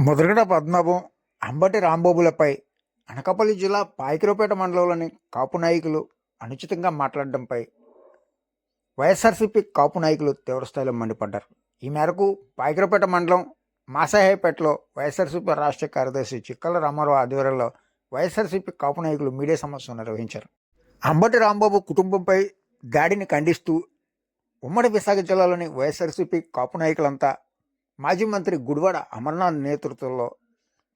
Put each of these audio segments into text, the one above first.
ముద్రగడ పద్మనాభం, అంబటి రాంబాబులపై అనకాపల్లి జిల్లా పాయకరావుపేట మండలంలోని కాపు నాయకులు అనుచితంగా మాట్లాడడంపై వైఎస్ఆర్సీపీ కాపు నాయకులు తీవ్రస్థాయిలో మండిపడ్డారు. ఈ మేరకు పాయకరావుపేట మండలం మాసాహేపేటలో వైఎస్ఆర్సీపీ రాష్ట్ర కార్యదర్శి చిక్కల రామారావు ఆధ్వర్యంలో వైఎస్ఆర్సీపీ కాపు నాయకులు మీడియా సమావేశం నిర్వహించారు. అంబటి రాంబాబు కుటుంబంపై దాడిని ఖండిస్తూ ఉమ్మడి విశాఖ జిల్లాలోని వైఎస్ఆర్సీపీ కాపు నాయకులంతా మాజీ మంత్రి గుడివాడ అమర్నాథ్ నేతృత్వంలో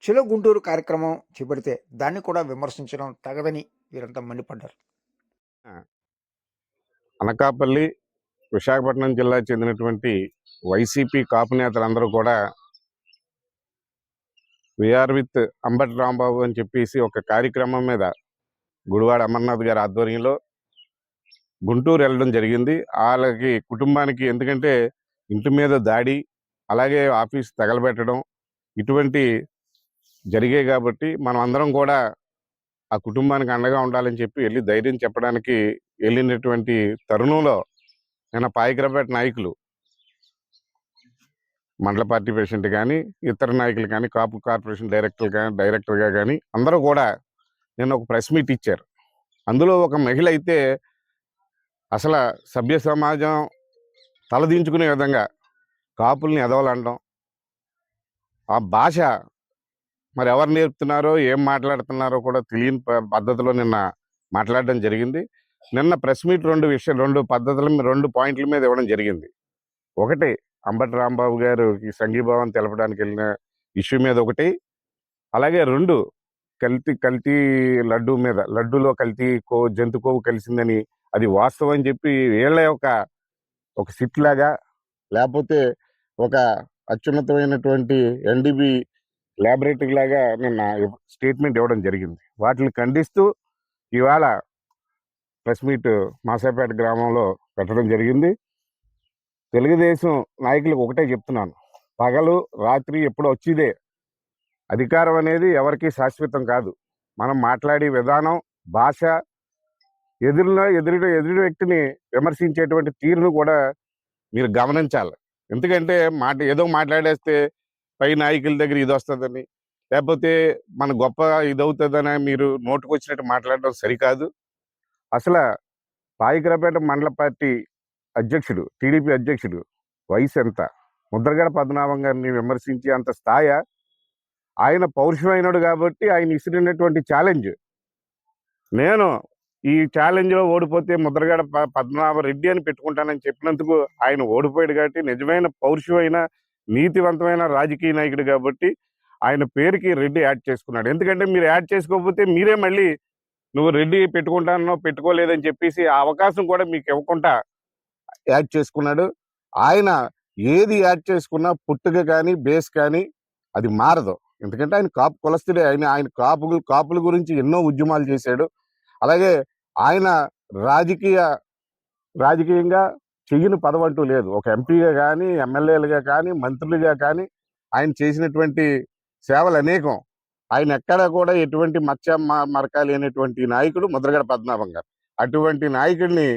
చెలో గుంటూరు కార్యక్రమం చేపడితే దాన్ని కూడా విమర్శించడం తగదని వీరంతా మండిపడ్డారు. అనకాపల్లి విశాఖపట్నం జిల్లాకు చెందినటువంటి వైసీపీ కాపు నేతలందరూ కూడా విఆర్ విత్ అంబటి రాంబాబు అని చెప్పేసి ఒక కార్యక్రమం మీద గుడివాడ అమర్నాథ్ గారి ఆధ్వర్యంలో గుంటూరు వెళ్ళడం జరిగింది. వాళ్ళకి కుటుంబానికి ఎందుకంటే ఇంటి మీద దాడి, అలాగే ఆఫీస్ తగలబెట్టడం ఇటువంటి జరిగాయి కాబట్టి మనం అందరం కూడా ఆ కుటుంబానికి అండగా ఉండాలని చెప్పి వెళ్ళి ధైర్యం చెప్పడానికి వెళ్ళినటువంటి తరుణంలో నిన్న పాయకరావుపేట నాయకులు, మండల పార్టీ ప్రెసిడెంట్ కానీ ఇతర నాయకులు కానీ కాపు కార్పొరేషన్ డైరెక్టర్గా కానీ అందరూ కూడా నిన్న ఒక ప్రెస్ మీట్ ఇచ్చారు. అందులో ఒక మహిళ అయితే అసలు సభ్య సమాజం తలదించుకునే విధంగా కాపుల్ని ఎదవలంటాం, ఆ భాష మరి ఎవరు నేర్పుతున్నారో ఏం మాట్లాడుతున్నారో కూడా తెలియని పద్ధతిలో నిన్న మాట్లాడడం జరిగింది. నిన్న ప్రెస్ మీట్ రెండు పాయింట్ల మీద ఇవ్వడం జరిగింది. ఒకటి, అంబటి రాంబాబు గారు ఈ సంఘీభావం తెలపడానికి వెళ్ళిన ఇష్యూ మీద ఒకటి, అలాగే రెండు, కల్తీ లడ్డూ మీద, లడ్డూలో జంతు కొవ్వు కలిసిందని అది వాస్తవం అని చెప్పి వీళ్ళ ఒక సిట్ లాగా లేకపోతే ఒక అత్యున్నతమైనటువంటి ఎన్డీబీ ల్యాబొరేటరీ లాగా నిన్న స్టేట్మెంట్ ఇవ్వడం జరిగింది. వాటిని ఖండిస్తూ ఇవాళ ప్రెస్ మీట్ మాసాపేట గ్రామంలో పెట్టడం జరిగింది. తెలుగుదేశం నాయకులకు ఒకటే చెప్తున్నాను, పగలు రాత్రి ఎప్పుడు వచ్చేదే. అధికారం అనేది ఎవరికి శాశ్వతం కాదు. మనం మాట్లాడే విధానం, భాష, ఎదురు వ్యక్తిని విమర్శించేటువంటి తీరును కూడా మీరు గమనించాలి. ఎందుకంటే ఏదో మాట్లాడేస్తే పై నాయకుల దగ్గర ఇది వస్తుందని, లేకపోతే మన గొప్ప ఇదవుతుందని మీరు నోటుకు వచ్చినట్టు మాట్లాడడం సరికాదు. అసలు పాయకరావుపేట మండల పార్టీ అధ్యక్షుడు, టీడీపీ అధ్యక్షుడు వయసు ఎంత? ముద్రగడ పద్మనాభం గారిని విమర్శించి అంత స్థాయి? ఆయన పౌరుషమైనడు కాబట్టి ఆయన ఇసిరినటువంటి ఛాలెంజ్, నేను ఈ ఛాలెంజ్లో ఓడిపోతే ముద్రగడ పద్మనాభ రెడ్డి అని పెట్టుకుంటానని చెప్పినందుకు ఆయన ఓడిపోయాడు. కాబట్టి నిజమైన పౌరుషమైన నీతివంతమైన రాజకీయ నాయకుడు కాబట్టి ఆయన పేరుకి రెడ్డి యాడ్ చేసుకున్నాడు. ఎందుకంటే మీరు యాడ్ చేసుకోకపోతే మీరే మళ్ళీ నువ్వు రెడ్డి పెట్టుకుంటానో పెట్టుకోలేదని చెప్పేసి ఆ అవకాశం కూడా మీకు ఇవ్వకుండా యాడ్ చేసుకున్నాడు. ఆయన ఏది యాడ్ చేసుకున్నా పుట్టుక కానీ బేస్ కానీ అది మారదు. ఎందుకంటే ఆయన కాపు కులస్తుడే. ఆయన కాపుల గురించి ఎన్నో ఉద్యమాలు చేశాడు. అలాగే ఆయన రాజకీయంగా చెయ్యని పదవంటూ లేదు. ఒక ఎంపీగా కానీ, ఎమ్మెల్యేలుగా కానీ, మంత్రులుగా కానీ ఆయన చేసినటువంటి సేవలు అనేకం. ఆయన ఎక్కడా కూడా ఎటువంటి మరక లేనటువంటి నాయకుడు ముద్రగడ పద్మనాభం గారు. అటువంటి నాయకుడిని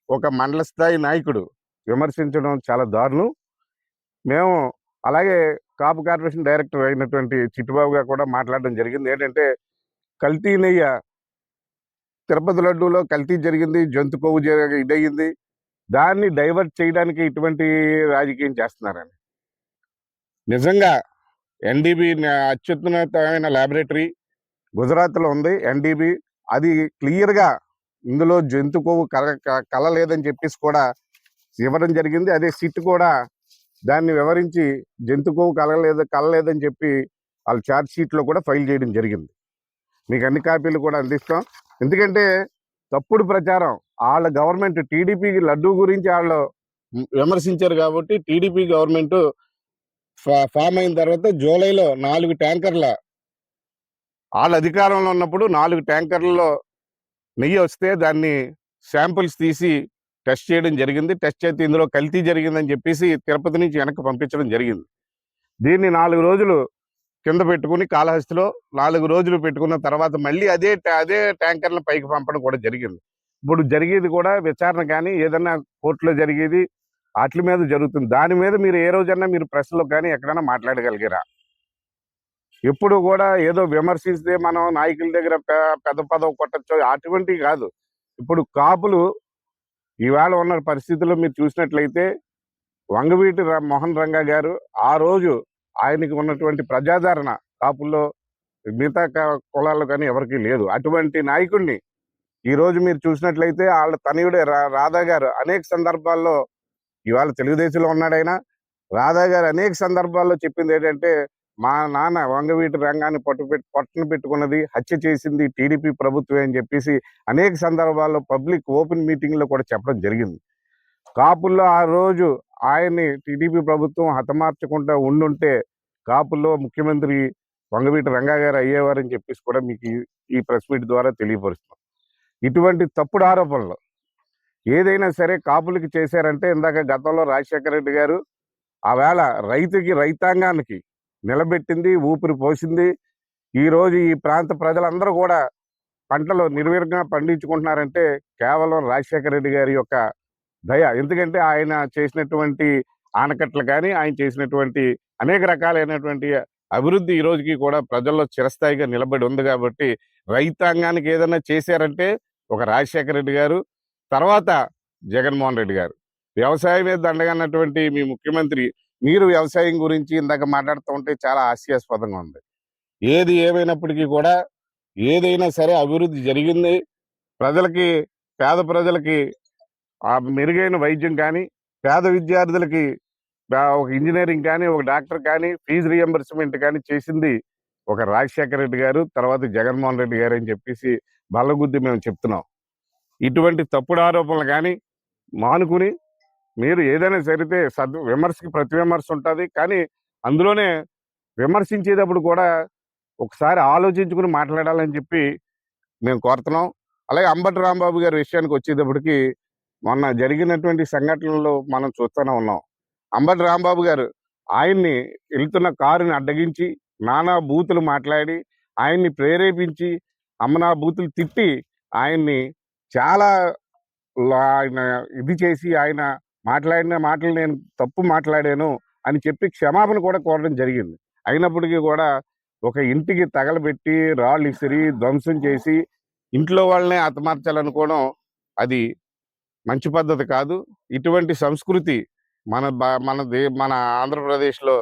ఒక మండల స్థాయి నాయకుడు విమర్శించడం చాలా దారుణం. మేము అలాగే కాపు కార్పొరేషన్ డైరెక్టర్ అయినటువంటి చిట్టుబాబు గారు కూడా మాట్లాడడం జరిగింది. ఏంటంటే కల్తీ నెయ్య, తిరుపతి లడ్డూలో కల్తీ జరిగింది, జంతు కొవ్వు ఇదయ్యింది, దాన్ని డైవర్ట్ చేయడానికి ఇటువంటి రాజకీయం చేస్తున్నారని. నిజంగా ఎన్డీబీ అత్యున్నతమైన ల్యాబొరేటరీ గుజరాత్లో ఉంది ఎన్డీబీ. అది క్లియర్గా ఇందులో జంతు కొవ్వు కలలేదని చెప్పేసి కూడా ఇవ్వడం జరిగింది. అదే సిట్ కూడా దాన్ని వివరించి జంతు కొవ్వు కలలేదని చెప్పి వాళ్ళ ఛార్జ్ షీట్లో కూడా ఫైల్ చేయడం జరిగింది. మీకు అన్ని కాపీలు కూడా అందిస్తాం. ఎందుకంటే తప్పుడు ప్రచారం, వాళ్ళ గవర్నమెంట్ టీడీపీ లడ్డూ గురించి వాళ్ళు విమర్శించారు కాబట్టి టీడీపీ గవర్నమెంట్ ఫామ్ అయిన తర్వాత జూలైలో 4 ట్యాంకర్ల, వాళ్ళ అధికారంలో ఉన్నప్పుడు 4 ట్యాంకర్లలో నెయ్యి వస్తే దాన్ని శాంపుల్స్ తీసి టెస్ట్ చేయడం జరిగింది. టెస్ట్ చేస్తే ఇందులో కల్తీ జరిగిందని చెప్పేసి తిరుపతి నుంచి వెనక్కి పంపించడం జరిగింది. దీన్ని 4 రోజులు కింద పెట్టుకుని కాళహస్తిలో 4 రోజులు పెట్టుకున్న తర్వాత మళ్ళీ అదే ట్యాంకర్లను పైకి పంపడం కూడా జరిగింది. ఇప్పుడు జరిగేది కూడా విచారణ కానీ ఏదన్నా కోర్టులో జరిగేది వాటి మీద జరుగుతుంది. దాని మీద మీరు ఏ రోజన్నా మీరు ప్రెస్లో కానీ ఎక్కడైనా మాట్లాడగలిగారా? ఎప్పుడు కూడా ఏదో విమర్శిస్తే మనం నాయకుల దగ్గర పెద్ద పదవి కొట్టచ్చు అటువంటివి కాదు. ఇప్పుడు కాపులు ఈవేళ ఉన్న పరిస్థితుల్లో మీరు చూసినట్లయితే వంగవీటి మోహన్ రంగా గారు ఆ రోజు ఆయనకి ఉన్నటువంటి ప్రజాదరణ కాపుల్లో మిగతా కులాల్లో కానీ ఎవరికీ లేదు. అటువంటి నాయకుడిని ఈ రోజు మీరు చూసినట్లయితే వాళ్ళ తనయుడే రాధా గారు అనేక సందర్భాల్లో ఇవాళ తెలుగుదేశంలో ఉన్నాడైనా రాధా గారు అనేక సందర్భాల్లో చెప్పింది ఏంటంటే మా నాన్న వంగవీటి రంగాన్ని పట్టున పెట్టుకున్నది హత్య చేసింది టీడీపీ ప్రభుత్వమే అని చెప్పేసి అనేక సందర్భాల్లో పబ్లిక్ ఓపెన్ మీటింగ్ లో కూడా చెప్పడం జరిగింది. కాపుల్లో ఆ రోజు ఆయన్ని టీడీపీ ప్రభుత్వం హతమార్చకుండా ఉండుంటే కాపుల్లో ముఖ్యమంత్రి వంగవీటి రంగా గారు అయ్యేవారని చెప్పేసి కూడా మీకు ఈ ప్రెస్ మీట్ ద్వారా తెలియపరుస్తున్నాం. ఇటువంటి తప్పుడు ఆరోపణలు ఏదైనా సరే కాపులకి చేశారంటే ఇందాక గతంలో రాజశేఖర రెడ్డి గారు ఆవేళ రైతాంగానికి నిలబెట్టింది, ఊపిరి పోసింది. ఈ రోజు ఈ ప్రాంత ప్రజలందరూ కూడా పంటలు నిర్విఘ్నంగా పండించుకుంటున్నారంటే కేవలం రాజశేఖర రెడ్డి గారి యొక్క దయ. ఎందుకంటే ఆయన చేసినటువంటి ఆనకట్లు కానీ ఆయన చేసినటువంటి అనేక రకాలైనటువంటి అభివృద్ధి ఈ రోజుకి కూడా ప్రజల్లో చిరస్థాయిగా నిలబడి ఉంది. కాబట్టి రైతాంగానికి ఏదైనా చేశారంటే ఒక రాజశేఖర రెడ్డి గారు, తర్వాత జగన్మోహన్ రెడ్డి గారు. వ్యవసాయం మీద దండగన్నటువంటి మీ ముఖ్యమంత్రి మీరు వ్యవసాయం గురించి ఇందాక మాట్లాడుతూ ఉంటే చాలా హాస్యాస్పదంగా ఉంది. ఏది ఏమైనప్పటికీ కూడా ఏదైనా సరే అభివృద్ధి జరిగింది. ప్రజలకి పేద ప్రజలకి ఆ మెరుగైన వైద్యం కానీ, పేద విద్యార్థులకి ఒక ఇంజనీరింగ్ కానీ, ఒక డాక్టర్ కానీ, ఫీజు రియంబర్స్మెంట్ కానీ చేసింది ఒక రాజశేఖర రెడ్డి గారు, తర్వాత జగన్మోహన్ రెడ్డి గారు అని చెప్పేసి బల్లగుద్ది మేము చెప్తున్నాం. ఇటువంటి తప్పుడు ఆరోపణలు కానీ మానుకుని మీరు ఏదైనా సరితే విమర్శకి ప్రతి విమర్శ ఉంటుంది. కానీ అందులోనే విమర్శించేటప్పుడు కూడా ఒకసారి ఆలోచించుకుని మాట్లాడాలని చెప్పి మేము కోరుతున్నాం. అలాగే అంబటి రాంబాబు గారి విషయానికి వచ్చేటప్పటికి మొన్న జరిగినటువంటి సంఘటనలు మనం చూస్తూనే ఉన్నాం. అంబటి రాంబాబు గారు ఆయన్ని వెళ్తున్న కారుని అడ్డగించి నానా బూతులు మాట్లాడి ఆయన్ని ప్రేరేపించి అమ్మనా బూతులు తిట్టి ఆయన్ని చాలా ఆయన ఇది చేసి ఆయన మాట్లాడిన మాటలు నేను తప్పు మాట్లాడాను అని చెప్పి క్షమాపణ కూడా కోరడం జరిగింది. అయినప్పటికీ కూడా ఒక ఇంటికి తగలబెట్టి రాళ్ళు ఇసిరి ధ్వంసం చేసి ఇంట్లో వాళ్ళనే హతమార్చాలనుకోవడం అది మంచి పద్ధతి కాదు. ఇటువంటి సంస్కృతి మన ఆంధ్రప్రదేశ్లో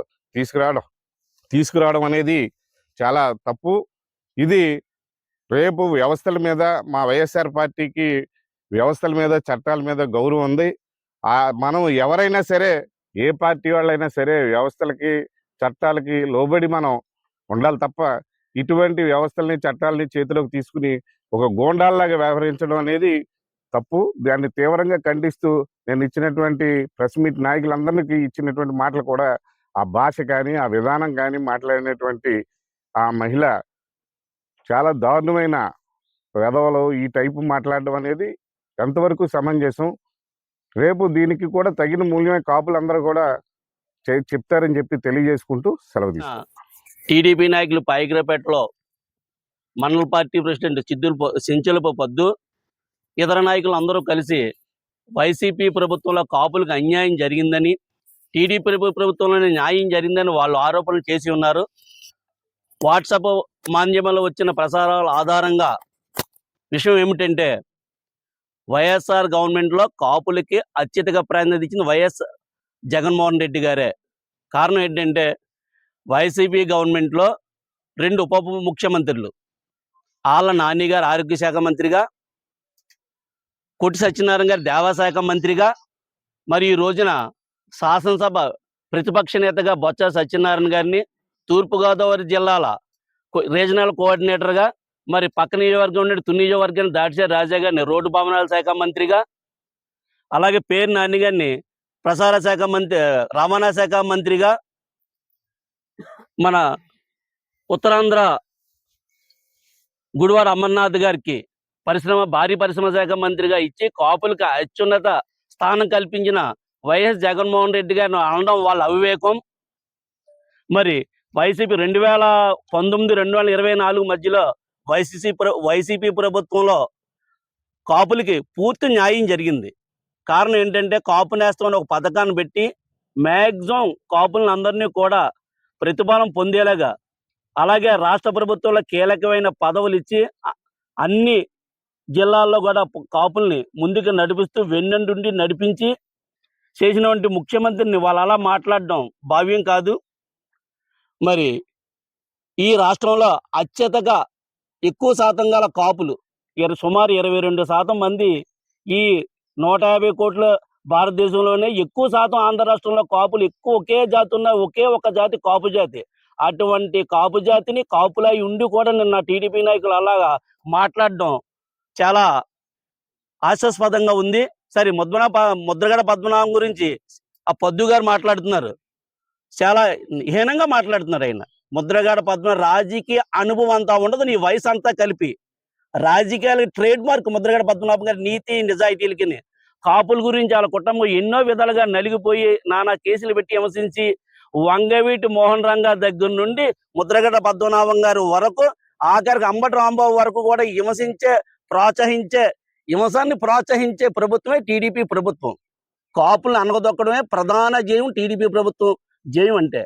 తీసుకురావడం అనేది చాలా తప్పు. ఇది రేపు వ్యవస్థల మీద మా వైఎస్ఆర్ పార్టీకి వ్యవస్థల మీద చట్టాల మీద గౌరవం ఉంది. మనం ఎవరైనా సరే ఏ పార్టీ వాళ్ళైనా సరే వ్యవస్థలకి చట్టాలకి లోబడి మనం ఉండాలి తప్ప ఇటువంటి వ్యవస్థల్ని చట్టాలని చేతిలోకి తీసుకుని ఒక గోండాల్లాగా వ్యవహరించడం అనేది తప్పు. దాన్ని తీవ్రంగా ఖండిస్తూ నేను ఇచ్చినటువంటి ప్రెస్ మీట్ నాయకులందరికీ ఇచ్చినటువంటి మాటలు కూడా ఆ భాష కానీ ఆ విధానం కానీ మాట్లాడినటువంటి ఆ మహిళ చాలా దారుణమైన వెధవలు ఈ టైపు మాట్లాడడం అనేది ఎంతవరకు సమంజసం. రేపు దీనికి కూడా తగిన మూల్యమే కాపులందరూ కూడా చెప్తారని చెప్పి తెలియజేసుకుంటూ సెలవు తీసుకుంటాం. టీడీపీ నాయకులు పాయకరాపేటలో మండల పార్టీ ప్రెసిడెంట్ సించెలపు పద్దు ఇతర నాయకులు అందరూ కలిసి వైసీపీ ప్రభుత్వంలో కాపులకు అన్యాయం జరిగిందని, టీడీపీ ప్రభుత్వంలోనే న్యాయం జరిగిందని వాళ్ళు ఆరోపణలు చేసి ఉన్నారు. వాట్సాప్ మాధ్యమంలో వచ్చిన ప్రసారాల ఆధారంగా విషయం ఏమిటంటే వైఎస్ఆర్ గవర్నమెంట్లో కాపులకి అత్యధిక ప్రాధాన్యత ఇచ్చింది వైఎస్ జగన్మోహన్ రెడ్డి గారే. కారణం ఏంటంటే వైసీపీ గవర్నమెంట్లో 2 ఉప ముఖ్యమంత్రులు, ఆళ్ళ నాని గారు ఆరోగ్య శాఖ మంత్రిగా, కొట్టి సత్యనారాయణ గారు దేవాశాఖ మంత్రిగా, మరి ఈ రోజున శాసనసభ ప్రతిపక్ష నేతగా బొత్స సత్యనారాయణ గారిని తూర్పుగోదావరి జిల్లాల రీజనల్ కోఆర్డినేటర్గా, మరి పక్క నియోజకవర్గం ఉండే తుని నియోజకవర్గాన్ని దాటిసే రాజా గారిని రోడ్డు భవనాల శాఖ మంత్రిగా, అలాగే పేరు నాని గారిని ప్రసార శాఖ మంత్రి రవాణా శాఖ మంత్రిగా, మన ఉత్తరాంధ్ర గుడివాడ అమర్నాథ్ గారికి భారీ పరిశ్రమ శాఖ మంత్రిగా ఇచ్చి కాపులకు అత్యున్నత స్థానం కల్పించిన వైఎస్ జగన్మోహన్ రెడ్డి గారిని అనడం వాళ్ళ అవివేకం. మరి వైసీపీ 2019-2024 మధ్యలో వైసీపీ ప్రభుత్వంలో కాపులకి పూర్తి న్యాయం జరిగింది. కారణం ఏంటంటే కాపు నేస్తం అనే ఒక పథకాన్ని పెట్టి మ్యాక్సిమం కాపులను అందరినీ కూడా ప్రతిఫలం పొందేలాగా అలాగే రాష్ట్ర ప్రభుత్వంలో కీలకమైన పదవులు ఇచ్చి అన్ని జిల్లాల్లో కూడా కాపుల్ని ముందుకు నడిపిస్తూ వెన్నంటుండి నడిపించి చేసినటువంటి ముఖ్యమంత్రిని వాళ్ళు అలా మాట్లాడడం భావ్యం కాదు. మరి ఈ రాష్ట్రంలో అత్యధిక ఎక్కువ శాతం గల కాపులు సుమారు 22% మంది ఈ 150 కోట్ల భారతదేశంలోనే ఎక్కువ శాతం ఆంధ్ర రాష్ట్రంలో కాపులు ఎక్కువ ఒకే జాతి ఉన్న ఒకే ఒక జాతి కాపు జాతి. అటువంటి కాపు జాతిని కాపులై ఉండి కూడా నిన్న టీడీపీ నాయకులు అలాగా మాట్లాడడం చాలా హాస్యాస్పదంగా ఉంది. సరే ముద్రగడ పద్మనాభం గురించి ఆ పద్దు గారు మాట్లాడుతున్నారు, చాలా హీనంగా మాట్లాడుతున్నారు. ఆయన ముద్రగడ రాజకీయ అనుభవం అంతా ఉండదు, నీ వయసు అంతా కలిపి రాజకీయాలకు ట్రేడ్ మార్క్ ముద్రగడ పద్మనాభం గారి నీతి నిజాయితీలకి. కాపుల గురించి వాళ్ళ కుటుంబం ఎన్నో విధాలుగా నలిగిపోయి నానా కేసులు పెట్టి విమర్శించి వంగవీటి మోహన్ రంగా దగ్గర నుండి ముద్రగడ పద్మనాభం గారు వరకు ఆఖరికి అంబటి రాంబాబు వరకు కూడా హింసాన్ని ప్రోత్సహించే ప్రభుత్వమే టీడీపీ ప్రభుత్వం. కాపులను అనగదొక్కడమే ప్రధాన జయం టీడీపీ ప్రభుత్వం జయం. అంటే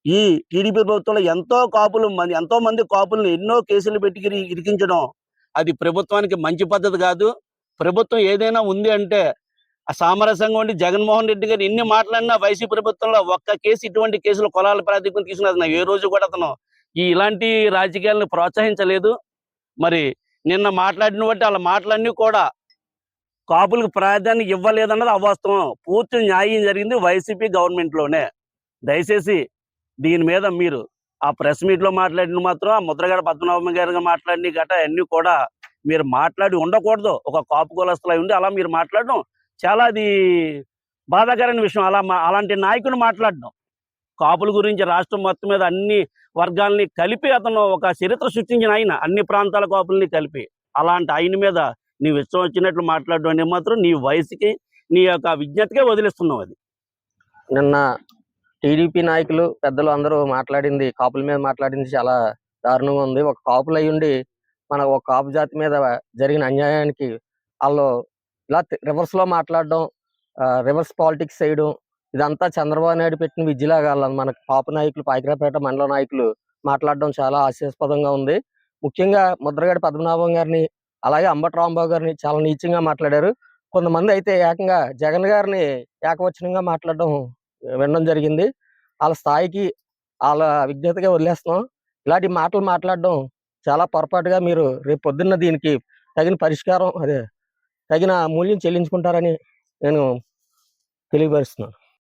ఈ టీడీపీ ప్రభుత్వంలో ఎంతో మంది కాపులను ఎన్నో కేసులు పెట్టి ఇరికించడం అది ప్రభుత్వానికి మంచి పద్ధతి కాదు. ప్రభుత్వం ఏదైనా ఉంది అంటే సామరస్యంగా ఉండి జగన్మోహన్ రెడ్డి గారు ఎన్ని మాట్లాడినా వైసీపీ ప్రభుత్వంలో ఒక్క కేసు ఇటువంటి కేసులు కులాల ప్రాతిపదికన తీసుకున్నది ఏ రోజు కూడా అతను ఇలాంటి రాజకీయాలను ప్రోత్సహించలేదు. మరి నిన్న మాట్లాడిన బట్టి వాళ్ళ మాటలన్నీ కూడా కాపులకు ప్రాధాన్యం ఇవ్వలేదన్నది అవాస్తవం. పూర్తి న్యాయం జరిగింది వైసీపీ గవర్నమెంట్లోనే. దయచేసి దీని మీద మీరు ఆ ప్రెస్ మీట్లో మాట్లాడిన మాత్రం ఆ ముద్రగడ పద్మనాభం గారిగా మాట్లాడిన గట్రా అన్నీ కూడా మీరు మాట్లాడి ఉండకూడదు. ఒక కాపు కులస్తులై ఉండి అలా మీరు మాట్లాడడం చాలా అది బాధాకరమైన విషయం. అలాంటి నాయకుని మాట్లాడడం కాపుల గురించి రాష్ట్రం మొత్తం మీద అన్ని వర్గాల్ని కలిపి అతను ఒక చరిత్ర సృష్టించిన ఆయన, అన్ని ప్రాంతాల కాపుల్ని కలిపి అలాంటి ఆయన మీద నీవు ఇష్టం వచ్చినట్లు మాట్లాడడం అనేది మాత్రం నీ వయసుకి నీ యొక్క విజ్ఞతకే వదిలిస్తున్నావు. అది నిన్న టీడీపీ నాయకులు పెద్దలు అందరూ మాట్లాడింది, కాపుల మీద మాట్లాడింది చాలా దారుణంగా ఉంది. ఒక కాపులు అయ్యుండి మన ఒక కాపు జాతి మీద జరిగిన అన్యాయానికి వాళ్ళు ఇలా రివర్స్ లో మాట్లాడడం, రివర్స్ పాలిటిక్స్ చేయడం, ఇదంతా చంద్రబాబు నాయుడు పెట్టిన విద్యలాగా మన కాపు నాయకులు, పాయకరాపేట మండల నాయకులు మాట్లాడడం చాలా హాస్యాస్పదంగా ఉంది. ముఖ్యంగా ముద్రగడ పద్మనాభం గారిని అలాగే అంబటి రాంబాబు గారిని చాలా నీచంగా మాట్లాడారు. కొంతమంది అయితే ఏకంగా జగన్ గారిని ఏకవచనంగా మాట్లాడడం వినడం జరిగింది. వాళ్ళ స్థాయికి వాళ్ళ విజ్ఞతగా వదిలేస్తున్నాం. ఇలాంటి మాటలు మాట్లాడడం చాలా పొరపాటుగా. మీరు రేపు పొద్దున్న దీనికి తగిన పరిష్కారం తగిన మూల్యం చెల్లించుకుంటారని నేను తెలియపరుస్తున్నాను.